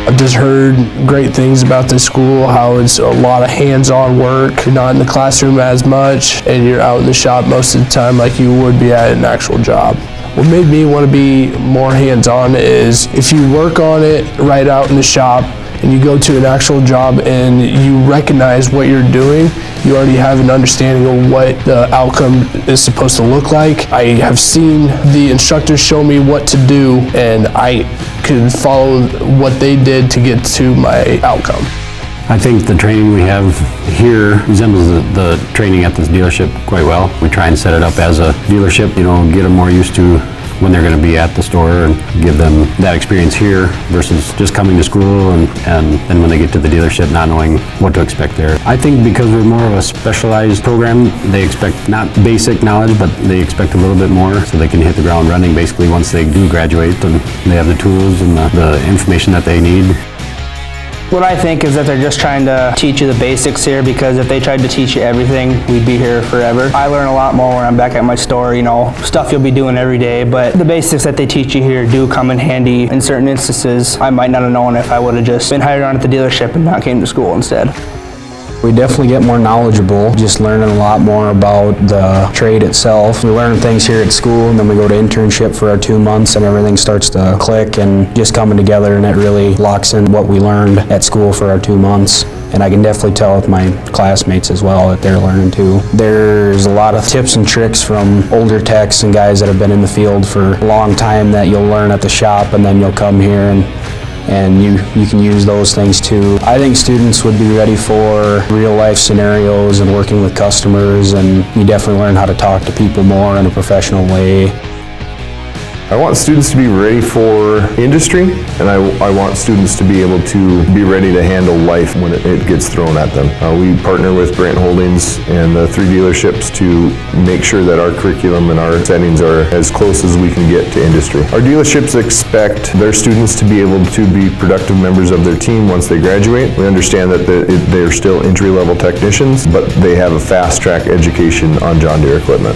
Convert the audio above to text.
I've just heard great things about this school, how it's a lot of hands-on work. You're not in the classroom as much, and you're out in the shop most of the time like you would be at an actual job. What made me want to be more hands-on is if you work on it right out in the shop and you go to an actual job and you recognize what you're doing, you already have an understanding of what the outcome is supposed to look like. I have seen the instructors show me what to do, and I could follow what they did to get to my outcome. I think the training we have here resembles the training at this dealership quite well. We try and set it up as a dealership, get them more used to when they're going to be at the store and give them that experience here versus just coming to school and then when they get to the dealership not knowing what to expect there. I think because we're more of a specialized program, they expect not basic knowledge, but they expect a little bit more so they can hit the ground running basically once they do graduate and they have the tools and the information that they need. What I think is that they're just trying to teach you the basics here, because if they tried to teach you everything, we'd be here forever. I learn a lot more when I'm back at my store, stuff you'll be doing every day, but the basics that they teach you here do come in handy in certain instances. I might not have known if I would have just been hired on at the dealership and not came to school instead. We definitely get more knowledgeable, just learning a lot more about the trade itself. We learn things here at school, and then we go to internship for our 2 months, and everything starts to click and just coming together, and it really locks in what we learned at school for our 2 months. And I can definitely tell with my classmates as well that they're learning too. There's a lot of tips and tricks from older techs and guys that have been in the field for a long time that you'll learn at the shop, and then you'll come here and you can use those things too. I think students would be ready for real life scenarios and working with customers, and you definitely learn how to talk to people more in a professional way. I want students to be ready for industry, and I want students to be able to be ready to handle life when it gets thrown at them. We partner with Brant Holdings and the 3 dealerships to make sure that our curriculum and our settings are as close as we can get to industry. Our dealerships expect their students to be able to be productive members of their team once they graduate. We understand that they're still entry-level technicians, but they have a fast-track education on John Deere equipment.